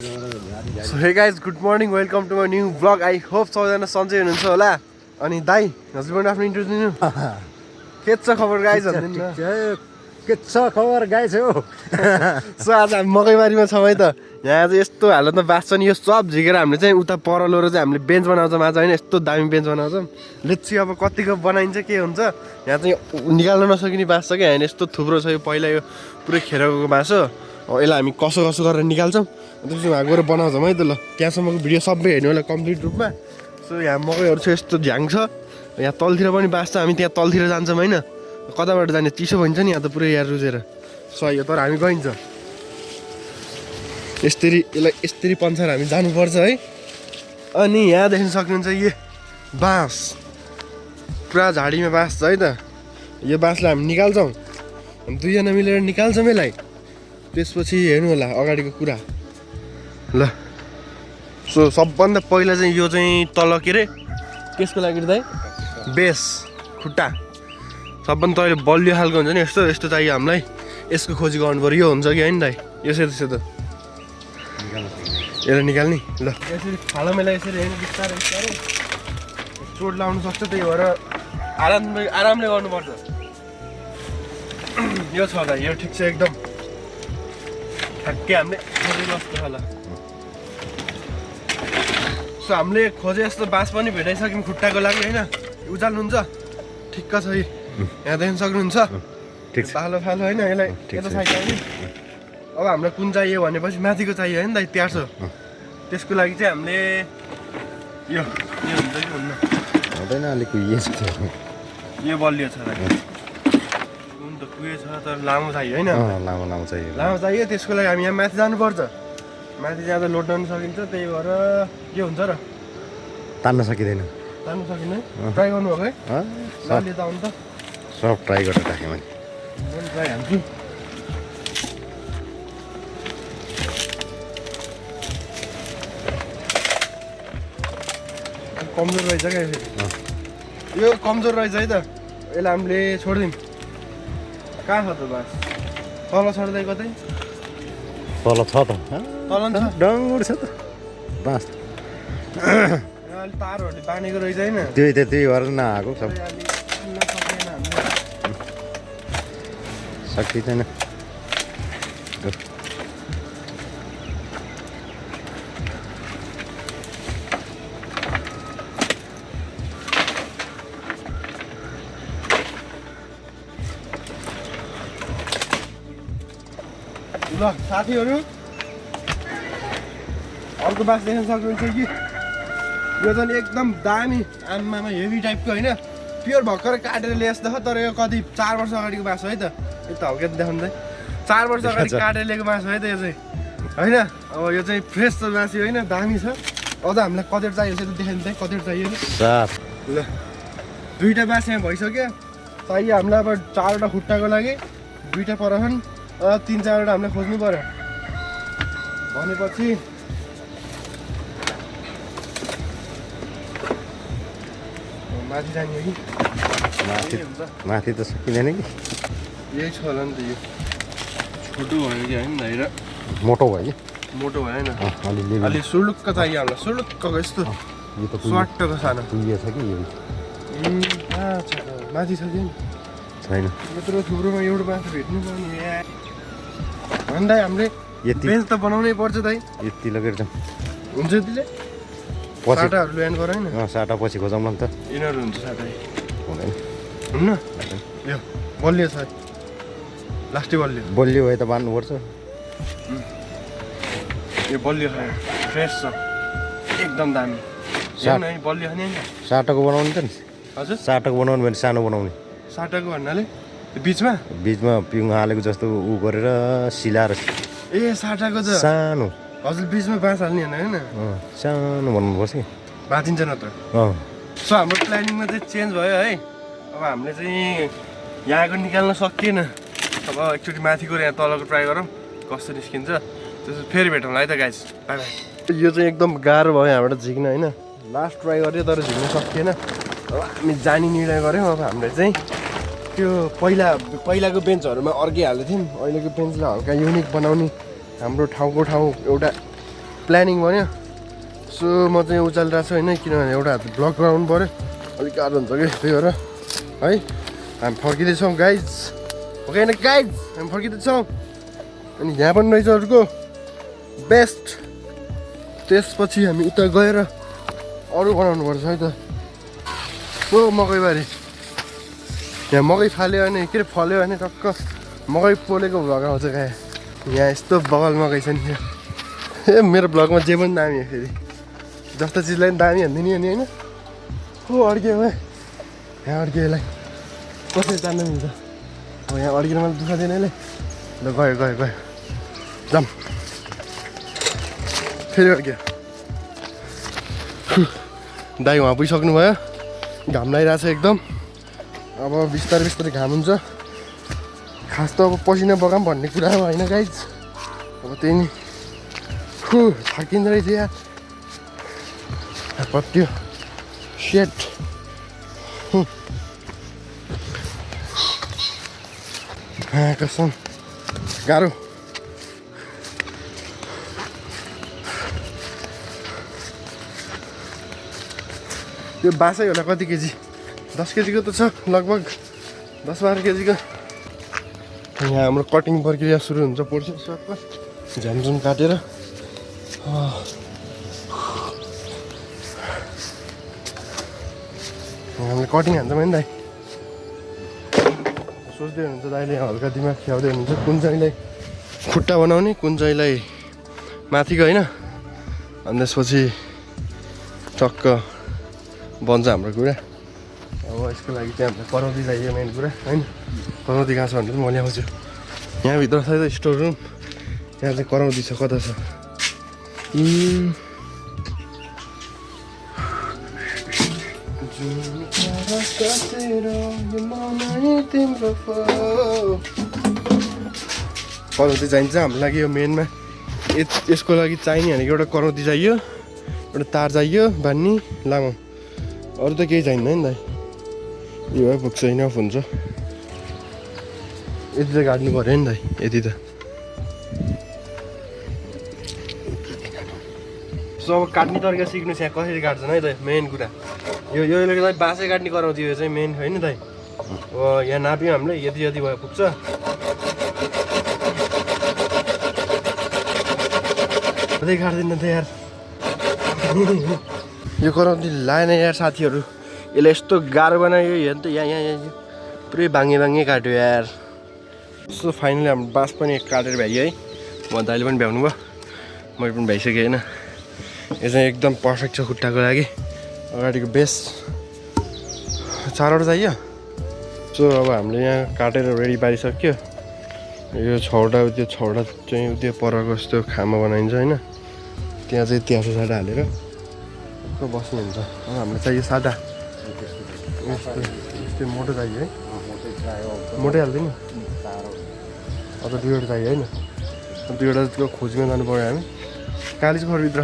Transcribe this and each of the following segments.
So hey guys, good morning. Welcome to my new vlog. I hope सबैजना सन्चै हुनुहुन्छ होला. अनि दाइ, हजुरबाट आफ्नो इन्ट्रोड्युस दिनु. के छ खबर गाइस भन्दिनु न. के छ खबर गाइस हो. सो आज हामी मकैबारीमा छौँ है त. यहाँ चाहिँ यस्तो हालतमा बास छ नि, यो सब झिकेर हामीले चाहिँ उता पर लगेर चाहिँ हामीले बेन्च बनाउँछौँ आज हैन. यस्तो दामी बेन्च बनाउँछौँ. लेट्स सी अब कतिको बनाइन्छ के हुन्छ. यहाँ चाहिँ निकाल्न नसकिने बास छ के हैन. यस्तो थुप्रो छ यो. पहिला यो पुरै खेर गएको बास हो. यसलाई हामी कसो कसो गरेर निकाल्छौँ. त्यसपछि वहाँ गएर बनाउँछौँ है त ल. त्यहाँसम्मको भिडियो सबै हेर्नु होला कम्प्लिट रूपमा. सो यहाँ मकैहरू छ, यस्तो झ्याङ छ. यहाँ तलतिर पनि बास छ. हामी त्यहाँ तलतिर जान्छौँ होइन. कताबाट जाने, चिसो भइन्छ नि यहाँ त पुरै यहाँ रुजेर. सही हो, तर हामी गइन्छ. यसरी यसलाई यसरी पन्छाएर हामी जानुपर्छ है. अनि यहाँ देख्न सक्नुहुन्छ यो बाँस. पुरा झाडीमा बाँस छ है त. यो बाँसलाई हामी निकाल्छौँ. अनि दुईजना मिलेर निकाल्छौँ यसलाई. त्यसपछि हेर्नु होला अगाडिको कुरा ल. सो सबभन्दा पहिला चाहिँ यो चाहिँ तल के अरे त्यसको लागि दाइ बेस खुट्टा सबभन्दा तल बलियो खालको हुन्छ नि. यस्तो यस्तो चाहियो हामीलाई. यसको खोजी गर्नु पऱ्यो. यो हुन्छ कि होइन दाइ? यो सेतो सेतो यसलाई निकाल्ने ल. यसरी खालामेला यसरी होइन, बिस्तारै बिस्तारै चोट लाउनु सक्छ. त्यही भएर आरामले गर्नुपर्छ. यो छ दाइ, यो ठिक छ एकदम. ठ्याक्कै हामीले खोजेको होला. सो हामीले खोजे जस्तो बाँस पनि भेटाइसक्यौँ खुट्टाको लागि होइन. उचाल्नुहुन्छ ठिक्क छ. यहाँ देख्न सक्नुहुन्छ फालो फालो होइन. यसलाई यता साइड चाहियो. अब हामीलाई कुन चाहियो भनेपछि माथिको चाहियो होइन दाइ, 1300. त्यसको लागि चाहिँ हामीले यो हुन्छ कि हुन्न हुँदैन. अलिक यो बलियो छ दाइ. त कुए छ तर लामो चाहियो होइन. लामो चाहियो. लामो चाहियो. त्यसको लागि हामी यहाँ माथि जानुपर्छ. माथि जाँदा लोड गर्न सकिन्छ. त्यही भएर के हुन्छ र, तान्न सकिँदैन. तान्नु सकिँदैन. ट्राई गर्नुभएको है? ल त अन्त सब ट्राई गरेर राखेँ मैले. ट्राई हाल्छु. कमजोर रहेछ क्या यो. कमजोर रहेछ है त. यसलाई हामीले छोडिदिउँ. कहाँ छ त बास? तल छोड्दै कतै? तल छ त. तल छ डङ्गुर छ त बाँस. अहिले तारहरूले बाँधेको रहेछ होइन. त्यही भएर नआएको सब सकिँदैन. ल साथीहरू, अर्को बास देख्न सक्नुहुन्छ कि यो चाहिँ एकदम दामी आमामा हेभी टाइपको होइन. प्योर भर्खर काटेर ल्याएछ देख. तर यो कति 4 वर्ष अगाडिको बाँस हो है त. यो त हल्का देखाउनु त. 4 वर्ष अगाडि काटेर ल्याएको बाँस हो है त यो चाहिँ होइन. अब यो चाहिँ फ्रेस छ बाँस होइन. दामी छ. अझ हामीलाई कतिवटा चाहियो त्यो देखाउनु त. कतिवटा चाहियो ल. 2टा बाँस यहाँ भइसक्यो. चाहियो हामीलाई अब 4वटा खुट्टाको लागि. 2टा परछन्. 3-4वटा हामीलाई खोज्नु पऱ्यो भनेपछि माथि जाने हो कि माथि त सकिँदैन कि. यही छ होला नि त. यो छोटो भयो कि होइन भाइ र मोटो भयो कि. मोटो भएन. अलि सुलुक्क चाहियो हामीलाई. सुलुक्कको यस्तो यो त स्वाटको सानो पुगियो छ कि यो. माथि छ कि छैन. यत्रो थुप्रोमा एउटा माथि भेट्नु पर्ने भन्दा हामीले बेन्च त बनाउनै पर्छ दाइ. यति लगेर जाउँ हुन्छ त्यसले. पछि साटाहरू ल्याउनु पऱ्यो होइन. साटा पछि खोजाउँला नि त. यिनीहरू हुन्छ साटा हुँदैन. हुन्न. यो बलियो छ. लास्टै बलियो भए त बाँध्नुपर्छ. यो बलियो छ. फ्रेस छ एकदम दामी. बलियो नि साटाको बनाउनु त नि. हजुर साटाको बनाउनु भने सानो बनाउने. साटाको भन्नाले बिचमा पिउँ हालेको जस्तो उ गरेर सिलाएर. ए साटाको त सानो. हजुर बिचमा बाँस हाल्ने होइन. सानो बनाउनुपर्छ कि भाँचिन्छ न त. सो हाम्रो प्लानिङमा चाहिँ चेन्ज भयो है. अब हामीले चाहिँ यहाँको निकाल्न सकिएन. अब एकचोटि माथिको यहाँ तलको ट्राई गरौँ कस्तो निस्किन्छ. त्यसपछि फेरि भेटौँला है त गाइस. By by. यो चाहिँ एकदम गाह्रो भयो यहाँबाट झिक्न होइन. लास्ट ट्राई गरेँ तर झिक्न सकिएन. अब हामी जाने निर्णय गऱ्यौँ. अब हामीले चाहिँ त्यो पहिलाको बेन्चहरुमा अर्कै हाल्दै थियौं। अहिलेको बेन्चलाई हल्का युनिक बनाउने हाम्रो ठाउँको ठाउँ एउटा प्लानिङ बन्यो सो म चाहिँ उचालिरहेको छु होइन किनभने एउटा हात ब्लग गराउनु पऱ्यो अलिक गाह्रो हुन्छ कि त्यही भएर है हामी फर्किँदैछौँ गाइज ओके होइन गाइज हामी फर्किँदैछौँ अनि यहाँ पनि रहेछ अर्को बेस्ट त्यसपछि हामी उता गएर अरू बनाउनु पर्छ है त ओ मकैबारी यहाँ मकै फाल्यो भने के अरे फल्यो भने टक्क मकै पोलेको भ्लग आउँछ कहाँ यहाँ यस्तो बगल मकै छ नि ए मेरो ब्लगमा जे पनि दामी हो फेरि जस्तो चिजलाई पनि दामी हान्दिनँ नि होइन हो अड्क्यो है यहाँ अड्क्यो यसलाई कसरी जान्नु मिल्छ हो यहाँ अड्किन मलाई दुःख दिएन यसले ल गयो गयो गयो जाम फेरि अड्क्यो दाइ उहाँ पुगिसक्नु भयो घाम लागिरहेको छ एकदम अब बिस्तारै बिस्तारै घाम हुन्छ खास त अब पसिना बगाम भन्ने कुरा होइन गाइज अब त्यही नि थाकिँदो रहेछ यार पट्यो सेट कसम गाह्रो यो बासै होला कति केजी 10 केजीको त छ लगभग 10-12 केजीको यहाँ हाम्रो कटिङ प्रक्रिया सुरु हुन्छ पर्छ सबको झ्यामझुम काटेर हामीले कटिङ हान्छ भने दाइ सोच्दै हुनुहुन्छ दाइले हल्का दिमाग खियाउँदै हुनुहुन्छ कुन चाहिँलाई खुट्टा बनाउने कुन चाहिँलाई माथिको होइन अनि त्यसपछि टक्क बन्छ हाम्रो कुरा अब यसको लागि चाहिँ हामीलाई करौती चाहियो मेन कुरा होइन करौती कहाँ छ भने चाहिँ म ल्याउँछु यहाँभित्र छ त स्टोर रुम यहाँ चाहिँ करौती छ कता छ करौती चाहिन्छ हाम्रो लागि यो मेनमा यसको लागि चाहिने भनेको एउटा करौती चाहियो एउटा तार चाहियो भन्ने लामो अरू त केही चाहिँदैन नि दाइ यो है पुग्छ इनफ हुन्छ यति त काट्नु पऱ्यो नि दाइ यति त सो अब काट्ने तरिका सिक्नुहोस् यहाँ कसरी काट्छन् है त मेन कुरा यो यसले बाँसै काट्ने कराउँथ्यो यो चाहिँ मेन होइन दाइ अब यहाँ नाप्यौँ हामीले यति यति भयो पुग्छ कतै काट्दैन त यार यो कराउँथी लाएन यार साथीहरू यसले यस्तो गाह्रो बनायो हेर्नु त यहाँ यहाँ यहाँ पुरै बाङ्गे काट्यो यार सो फाइनली हाम्रो बाँस पनि काटेर भ्याइयो है म दाइले पनि भ्याउनु भयो मैले पनि भ्याइसकेँ होइन यो चाहिँ एकदम पर्फेक्ट छ खुट्टाको लागि अगाडिको बेस 4वटा चाहियो सो अब हामीले यहाँ काटेर रेडी पारिसक्यो यो 6वटा त्यो 6वटा चाहिँ त्यो परको जस्तो खामा बनाइन्छ होइन त्यहाँ चाहिँ त्यहाँ साटा हालेर बस्नु हुन्छ अब हामीलाई चाहियो साटा यस्तो मोटो चाहियो है मोटै हाल्दैन अब 2वटा चाहियो होइन 2वटा त्यो खोजमा जानु पऱ्यो हामी कालिजको खोरभित्र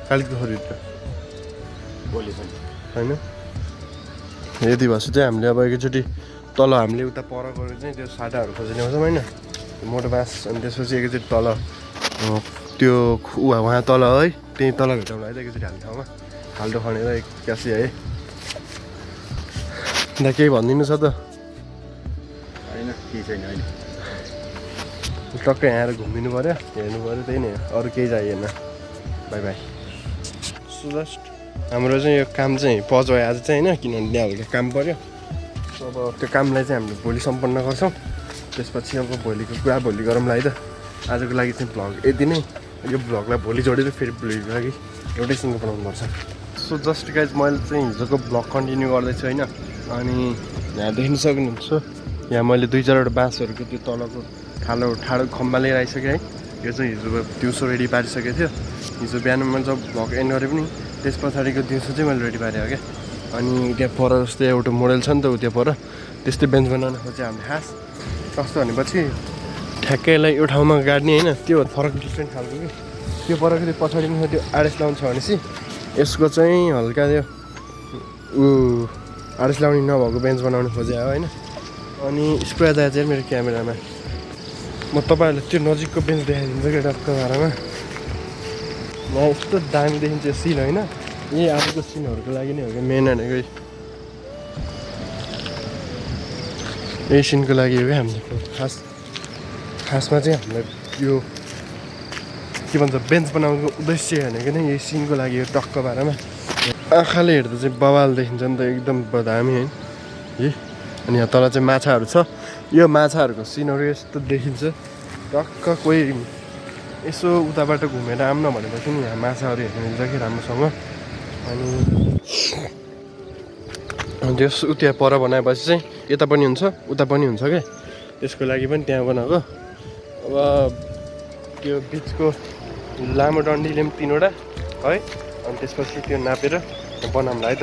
कालिजको खोरभित्र होइन यति भएपछि चाहिँ हामीले अब एकैचोटि तल हामीले उता पर गएर चाहिँ त्यो साटाहरू खोजेर ल्याउँछौँ होइन मोटो बाँस अनि त्यसपछि एकैचोटि तल त्यो उहाँ तल है त्यहीँ तल भेटाउँला है त एकैचोटि हाल्ने ठाउँमा खाल्टो खनेर एक्कासी है अन्त केही भनिदिनु छ त होइन केही छैन होइन टक्कै यहाँ आएर घुमिनु पऱ्यो हेर्नु पऱ्यो त्यही नै अरू केही चाहिएन बाई बाई सो जस्ट हाम्रो चाहिँ यो काम चाहिँ पज भयो आज चाहिँ होइन किनभने त्यहाँ हल्का काम पऱ्यो अब त्यो कामलाई चाहिँ हामीले भोलि सम्पन्न गर्छौँ त्यसपछि अब भोलिको कुरा भोलि गरौँला है त आजको लागि चाहिँ भ्लग यति नै यो भ्लगलाई भोलि जोडेर फेरि भोलिको लागि एउटैसँग बनाउनुपर्छ सो जस्ट गाइज मैले चाहिँ हिजोको भ्लग कन्टिन्यू गर्दैछु होइन अनि यहाँ देख्न सक्नुहुन्छ यहाँ मैले 2-4वटा बाँसहरूको त्यो तलको ठाडो खम्बा लिएर आइसकेँ है यो चाहिँ हिजो दिउँसो रेडी पारिसकेको थियो हिजो बिहान मैले जब भ्लग एन्ड गरेँ पनि त्यस पछाडिको दिउँसो चाहिँ मैले रेडी पारेँ क्या अनि त्यहाँ पर जस्तो एउटा मोडल छ नि त त्यहाँ पर त्यस्तै बेन्च बनाउन खोजेँ हामीले खास कस्तो भनेपछि ठ्याक्कैलाई यो ठाउँमा गाड्ने होइन त्यो फरक डिफ्रेन्ट खालको कि त्यो परको त्यो पछाडि त्यो आरएस लाउनु छ भनेपछि यसको चाहिँ हल्का त्यो आरएस लाउने नभएको बेन्च बनाउनु खोजेँ होइन अनि स्क्वायर दाइ चाहिँ मेरो क्यामेरामा म तपाईँहरूलाई त्यो नजिकको बेन्च देखाइदिन्छु क्या टक्क भाडामा यहाँ यस्तो दामी देखिन्छ सिन होइन यही आजको सिनहरूको लागि नै हो कि मेन भनेको यही सिनको लागि हो क्या हामीले खासमा चाहिँ हामीलाई यो के भन्छ बेन्च बनाउनुको उद्देश्य भनेको नै यही सिनको लागि हो टक्क बारेमा आँखाले हेर्दा चाहिँ बवाल देखिन्छ नि त एकदम दामी है है अनि यहाँ तल चाहिँ माछाहरू छ यो माछाहरूको सिनहरू यस्तो देखिन्छ टक्क कोही यसो उताबाट घुमेर आउन भनेपछि नि यहाँ माछाहरू हेर्नु मिल्छ कि राम्रोसँग अनि त्यस उता पर बनाएपछि चाहिँ यता पनि हुन्छ उता पनि हुन्छ क्या त्यसको लागि पनि त्यहाँ बनाएको अब त्यो बिचको लामो डन्डीले पनि 3वटा है अनि त्यसपछि त्यो नापेर बनाउँला है त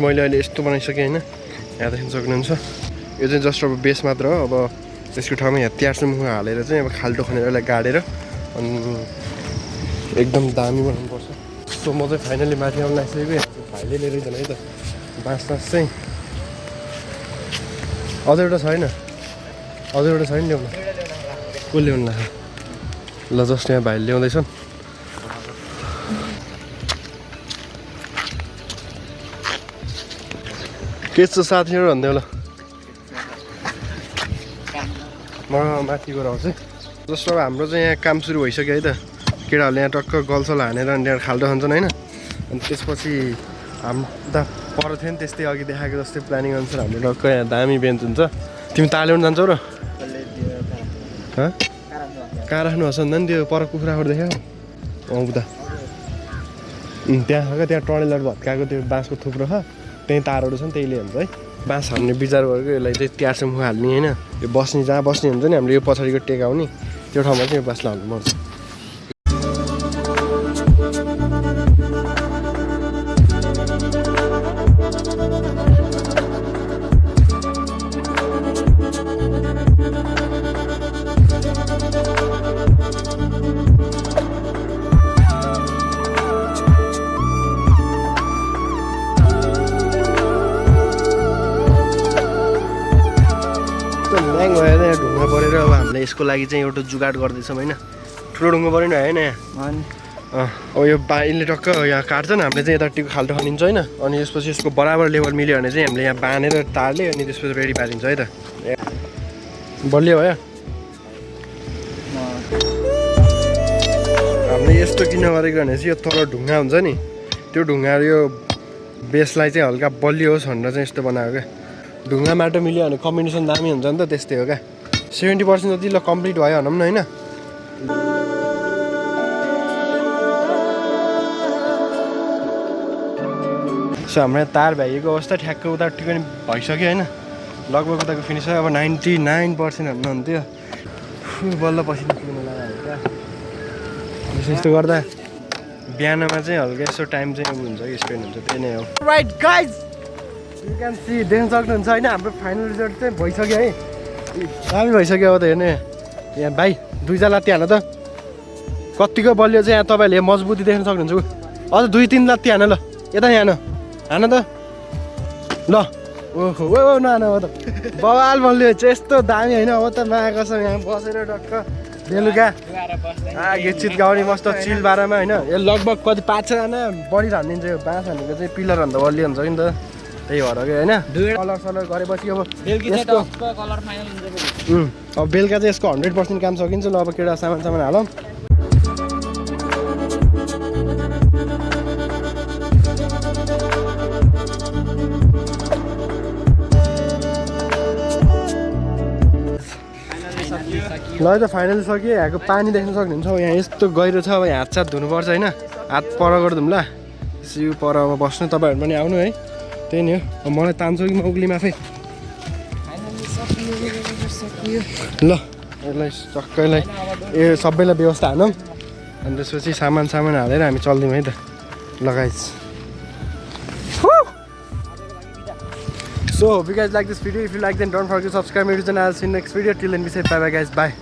मैले अहिले यस्तो बनाइसकेँ होइन यहाँ देख्न सक्नुहुन्छ यो चाहिँ जस्ट अब बेस मात्र हो अब त्यसको ठाउँमा यहाँ त्यार्सो मुख हालेर चाहिँ अब खाल्टो खनेर यसलाई गाडेर अनि एकदम दामी बनाउनुपर्छ सो म चाहिँ फाइनली माथि आउनु लागिसकेको भाइले लिएर जाने है त बाँस चाहिँ अझ एउटा छैन ल्याउनु को ल्याउनु लाग्छ ल जस्ट यहाँ भाइले ल्याउँदैछन् के छ साथीहरू भन्दै होला म माथि गएर आउँछु जस्तो अब हाम्रो चाहिँ यहाँ काम सुरु भइसक्यो है त केटाहरूले यहाँ टक्क गलसल हानेर अनि त्यहाँ खाल्टो खान्छन् होइन अनि त्यसपछि हाम्रो उता पर थियो नि त्यस्तै अघि देखाएको जस्तै प्लानिङ अनुसार हाम्रो टक्क यहाँ दामी बेन्च हुन्छ तिमी ताल्याउनु जान्छौ र कहाँ राख्नु हस् नि त्यो पर कुखुराहरू देखाऊ उता त्यहाँ छ क्या त्यहाँ टनेलर भत्काएको त्यो बाँसको थुप्रो छ त्यहीँ तारहरू छ नि त्यहीले हुन्छ है बाँस हाल्ने विचार गरेको यसलाई चाहिँ त्यार्सम्म हाल्ने होइन यो बस्ने जहाँ बस्ने हुन्छ नि हामीले यो पछाडिको टेकाउने त्यो ठाउँमा चाहिँ यो बाँस हाल्नुपर्छ ल्याङ भयो यहाँ ढुङ्गा परेर अब हामीले यसको लागि चाहिँ एउटा जुगाड गर्दैछौँ होइन ठुलो ढुङ्गा पऱ्यो नि होइन यहाँ अब यो यसले टक्क यहाँ काट्छन् हामीले चाहिँ यतापट्टिको खाल्टो खनिन्छ होइन अनि त्यसपछि यसको बराबर लेभल मिल्यो भने चाहिँ हामीले यहाँ बाँधेर तारले अनि त्यसपछि रेडी पारिन्छ है त बलियो भयो हामीले यस्तो किन गरेको भनेपछि यो तल ढुङ्गा हुन्छ नि त्यो ढुङ्गा यो बेसलाई चाहिँ हल्का बलियो होस् भनेर चाहिँ यस्तो बनाएको क्या ढुङ्गा माटो मिल्यो भने कम्बिनेसन दामी हुन्छ नि त त्यस्तै हो क्या 70% जति ल कम्प्लिट भयो भनौँ न होइन सो हाम्रो यहाँ तार भ्याइएको अवस्था ठ्याक्क उतापट्टि पनि भइसक्यो होइन लगभग उताको फिनिस भयो अब 99% हुनुहुन्थ्यो बल्ल पसिना पुग्न लाग्यो क्या यस्तो गर्दा बिहानमा चाहिँ हल्का यसो टाइम चाहिँ हुन्छ कि स्पेन्ड हुन्छ त्यही नै हो right guys you can see देख्न सक्नुहुन्छ होइन हाम्रो फाइनल रिजल्ट चाहिँ भइसक्यो है दामी भइसक्यो अब त हेर्नु यहाँ भाइ 2 लात्ती हान त कतिको बलियो चाहिँ यहाँ तपाईँहरूले मजबुती देख्न सक्नुहुन्छ अझ 2-3 लात्ती हान ल यता यहाँ हान त ल ओहो ओ नान अब त बवाल बलियो चाहिँ यस्तो दामी होइन अब त मागेको छ यहाँ बसेर टक्क बेलुका गीत गाउने मस्त चिल बाह्रमा होइन यो लगभग कति 5-6जना बढी हानिदिन्छ यो बाँस हानेको चाहिँ पिलर भन्दा बलियो हुन्छ नि त त्यही भएर कि होइन कलर सलर गरेपछि अब अब बेलुका चाहिँ यसको 100% काम सकिन्छ ल अब केटा सामान हालौँ ल त फाइनली सक्यो यहाँको पानी देख्न सक्नुहुन्छ यहाँ यस्तो गहिरो छ अब हात साथ धुनुपर्छ होइन हात पर गरिदिउँ ल यसो पर अब बस्नु तपाईँहरू पनि आउनु है त्यही नि हो अब मलाई तान्छु कि म उक्लिम आफै ल यसलाई सक्कैलाई सबैलाई व्यवस्था हानौँ अनि त्यसपछि सामान हालेर हामी चल्दिउँ है त लगाइज So, hope you guys like this video. If you like, then don't forget to subscribe my channel. I'll see you next video. Till then, we say bye bye guys. Bye.